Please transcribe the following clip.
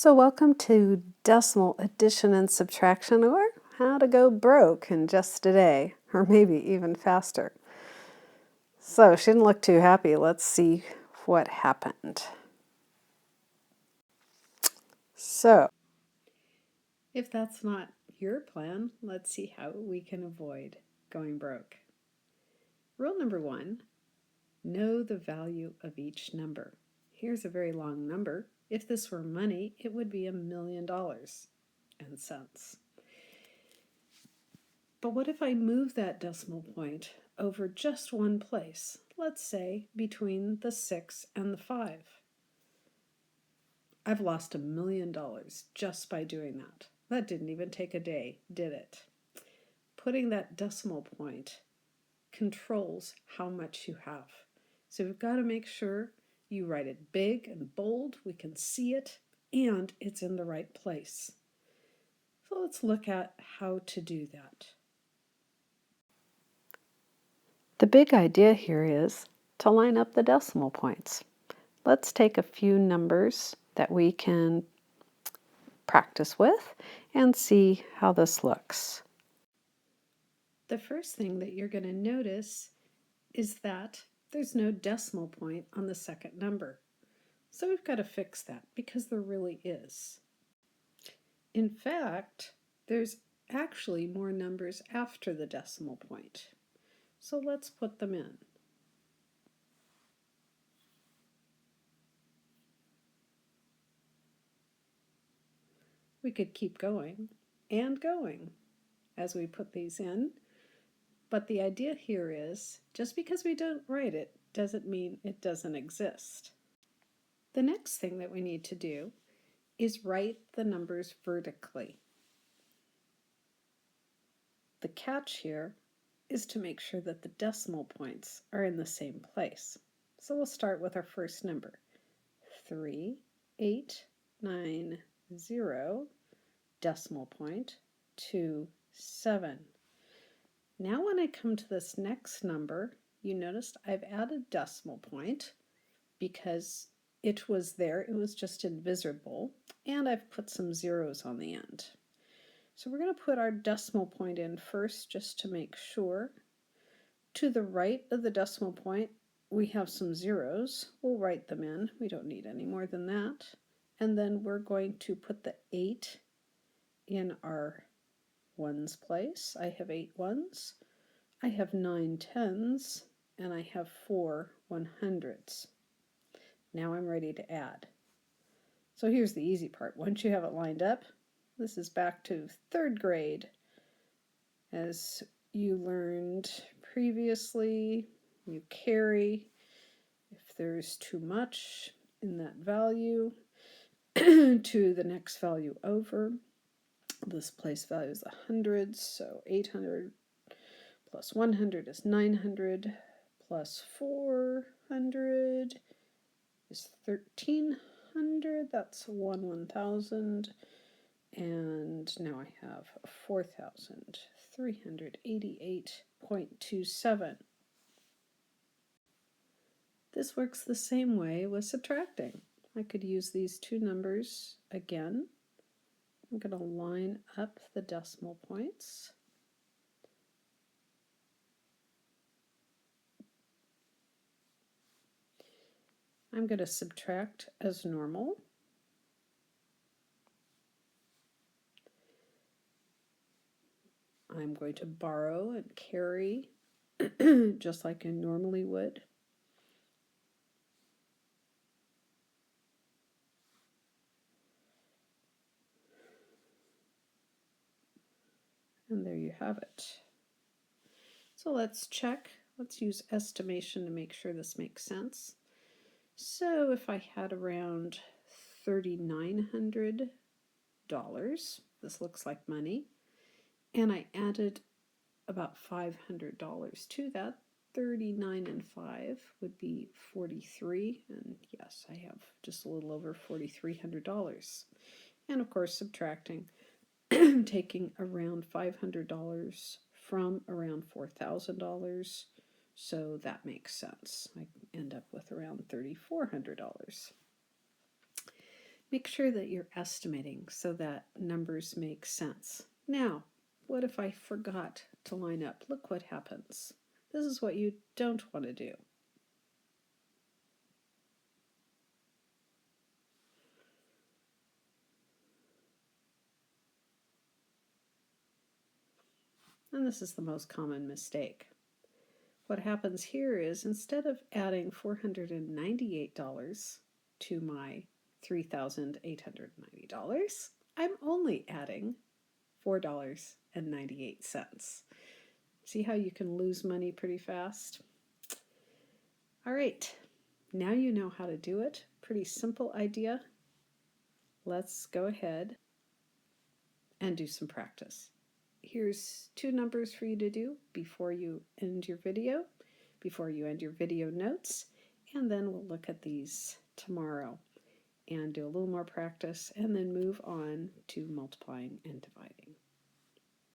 So welcome to decimal addition and subtraction, or how to go broke in just a day, or maybe even faster. So she didn't look too happy. Let's see what happened. So if that's not your plan, let's see how we can avoid going broke. Rule number 1, know the value of each number. Here's a very long number. If this were money, it would be $1,000,000 and cents. But what if I move that decimal point over just one place, let's say between the 6 and the 5? I've lost $1,000,000 just by doing that. That didn't even take a day, did it? Putting that decimal point controls how much you have. So we've got to make sure you write it big and bold, we can see it, and it's in the right place. So let's look at how to do that. The big idea here is to line up the decimal points. Let's take a few numbers that we can practice with and see how this looks. The first thing that you're going to notice is that there's no decimal point on the second number. So we've got to fix that because there really is. In fact, there's actually more numbers after the decimal point. So let's put them in. We could keep going and going as we put these in, but the idea here is just because we don't write it doesn't mean it doesn't exist. The next thing that we need to do is write the numbers vertically. The catch here is to make sure that the decimal points are in the same place. So we'll start with our first number, 3890, decimal point 27. Now when I come to this next number, you noticed I've added decimal point because it was there, it was just invisible, and I've put some zeros on the end. So we're going to put our decimal point in first just to make sure. To the right of the decimal point, we have some zeros. We'll write them in. We don't need any more than that. And then we're going to put the 8 in our ones place. I have 8 ones. I have 9 tens, and I have 4 100s. Now I'm ready to add. So here's the easy part. Once you have it lined up, this is back to 3rd grade. As you learned previously, you carry if there's too much in that value to the next value over. This place value is 100, so 800 plus 100 is 900, plus 400 is 1300, that's 1,000, and now I have 4,388.27. This works the same way with subtracting. I could use these two numbers again. I'm going to line up the decimal points. I'm going to subtract as normal. I'm going to borrow and carry just like I normally would. And there you have it. So let's check. Let's use estimation to make sure this makes sense. So if I had around $3,900, this looks like money, and I added about $500 to that, 39 and 5 would be 43, and yes, I have just a little over $4,300. And of course, subtracting, taking around $500 from around $4,000, so that makes sense. I end up with around $3,400. Make sure that you're estimating so that numbers make sense. Now, what if I forgot to line up? Look what happens. This is what you don't want to do. And this is the most common mistake. What happens here is instead of adding $498 to my $3,890, I'm only adding $4.98. See how you can lose money pretty fast? All right, now you know how to do it. Pretty simple idea. Let's go ahead and do some practice. Here's two numbers for you to do before you end your video notes, and then we'll look at these tomorrow and do a little more practice and then move on to multiplying and dividing.